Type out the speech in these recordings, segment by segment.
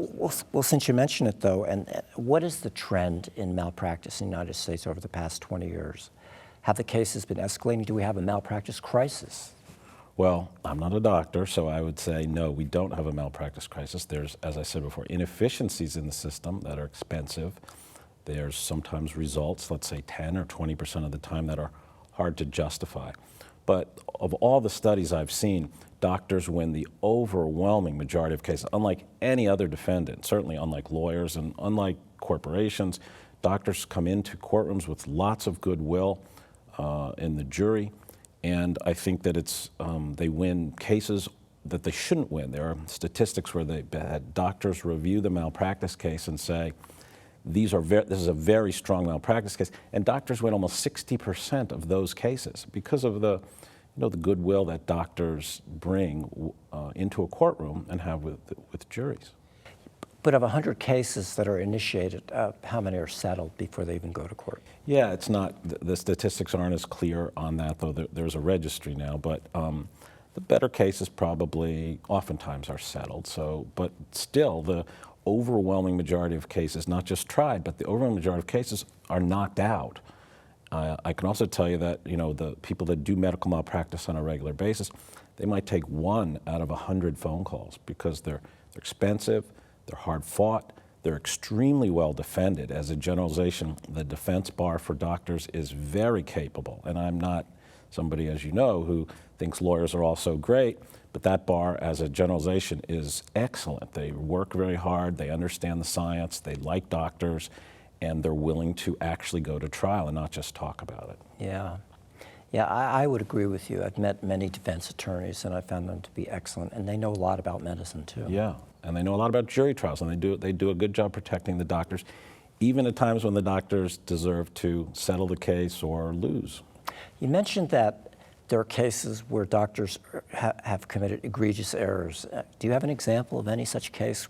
Well, since you mention it, though, and what is the trend in malpractice in the United States over the past 20 years? Have the cases been escalating? Do we have a malpractice crisis? Well, I'm not a doctor, so I would say no, we don't have a malpractice crisis. There's, as I said before, inefficiencies in the system that are expensive. There's sometimes results, let's say 10 or 20% of the time, that are hard to justify. But of all the studies I've seen, doctors win the overwhelming majority of cases. Unlike any other defendant, certainly unlike lawyers and unlike corporations, doctors come into courtrooms with lots of goodwill in the jury. And I think that they win cases that they shouldn't win. There are statistics where they had doctors review the malpractice case and say, this is a very strong malpractice case, and doctors win almost 60% of those cases because of the goodwill that doctors bring into a courtroom and have with juries. But of 100 cases that are initiated, how many are settled before they even go to court? Yeah, it's not, the statistics aren't as clear on that, though there's a registry now, but the better cases probably oftentimes are settled. So, but still, the overwhelming majority of cases, not just tried, but the overwhelming majority of cases are knocked out. I can also tell you that, the people that do medical malpractice on a regular basis, they might take 1 out of 100 phone calls because they're expensive, they're hard fought, they're extremely well defended. As a generalization, the defense bar for doctors is very capable. And I'm not somebody, as you know, who thinks lawyers are all so great, but that bar, as a generalization, is excellent. They work very hard, they understand the science, they like doctors, and they're willing to actually go to trial and not just talk about it. Yeah, I would agree with you. I've met many defense attorneys, and I found them to be excellent, and they know a lot about medicine, too. Yeah, and they know a lot about jury trials, and they do a good job protecting the doctors, even at times when the doctors deserve to settle the case or lose. You mentioned that there are cases where doctors have committed egregious errors. Do you have an example of any such case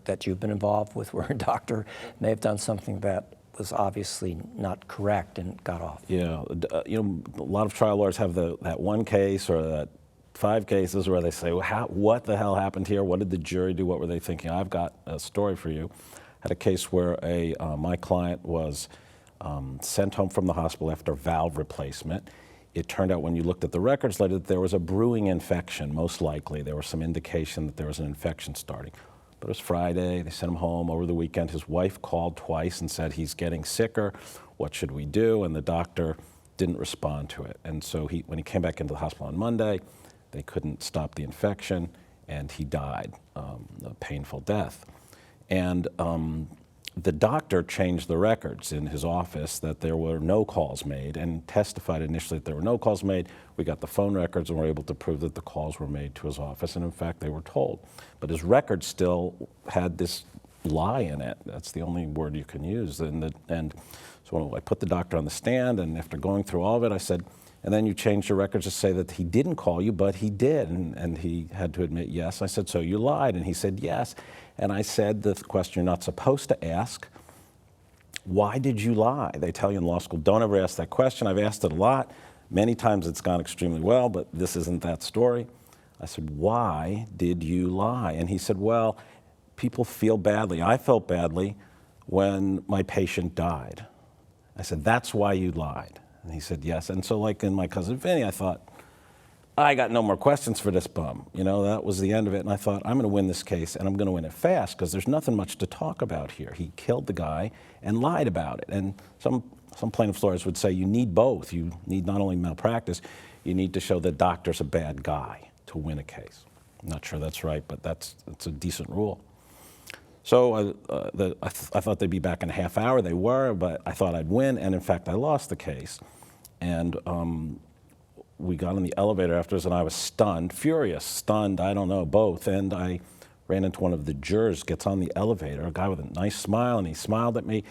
that you've been involved with where a doctor may have done something that was obviously not correct and got off? Yeah, a lot of trial lawyers have that one case or that 5 cases where they say, well, what the hell happened here? What did the jury do? What were they thinking? I've got a story for you. I had a case where my client was sent home from the hospital after valve replacement. It turned out when you looked at the records later that there was a brewing infection, most likely. There was some indication that there was an infection starting. But it was Friday, they sent him home over the weekend. His wife called twice and said, he's getting sicker, what should we do? And the doctor didn't respond to it. And so when he came back into the hospital on Monday, they couldn't stop the infection, and he died, a painful death. And the doctor changed the records in his office that there were no calls made and testified initially that there were no calls made. We got the phone records and were able to prove that the calls were made to his office, and in fact they were told. But his record still had this lie in it. That's the only word you can use. And so I put the doctor on the stand, and after going through all of it, I said, and then you changed your records to say that he didn't call you, but he did. And he had to admit yes. I said, so you lied? And he said yes. And I said the question you're not supposed to ask, why did you lie? They tell you in law school, don't ever ask that question. I've asked it a lot. Many times it's gone extremely well, but this isn't that story. I said, why did you lie? And he said, well, people feel badly. I felt badly when my patient died. I said, that's why you lied. And he said, yes. And so like in My Cousin Vinny, I thought, I got no more questions for this bum. That was the end of it. And I thought, I'm going to win this case, and I'm going to win it fast because there's nothing much to talk about here. He killed the guy and lied about it. And some plaintiff's lawyers would say you need both. You need not only malpractice, you need to show the doctor's a bad guy to win a case. I'm not sure that's right, but that's a decent rule. So I thought they'd be back in a half hour. They were, but I thought I'd win, and in fact, I lost the case. And we got in the elevator afterwards, and I was stunned, furious, stunned, I don't know, both. And I ran into one of the jurors, gets on the elevator, a guy with a nice smile, and he smiled at me.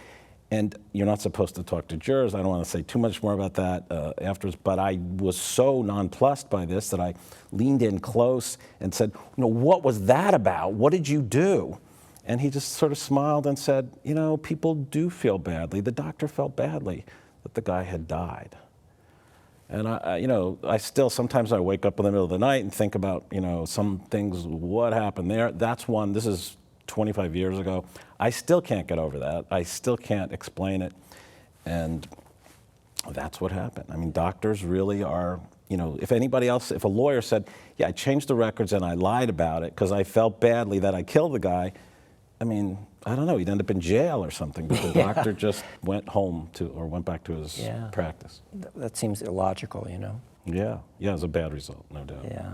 And you're not supposed to talk to jurors. I don't want to say too much more about that afterwards, but I was so nonplussed by this that I leaned in close and said, what was that about? What did you do? And he just sort of smiled and said, people do feel badly. The doctor felt badly that the guy had died. And I still, sometimes I wake up in the middle of the night and think about, some things, what happened there. That's one, this is 25 years ago. I still can't get over that. I still can't explain it. And that's what happened. I mean, doctors really are, you know, if anybody else, if a lawyer said, yeah, I changed the records and I lied about it because I felt badly that I killed the guy, I mean, I don't know, he'd end up in jail or something, but the doctor just went home to, or went back to his practice. That seems illogical, you know? Yeah, it was a bad result, no doubt. Yeah.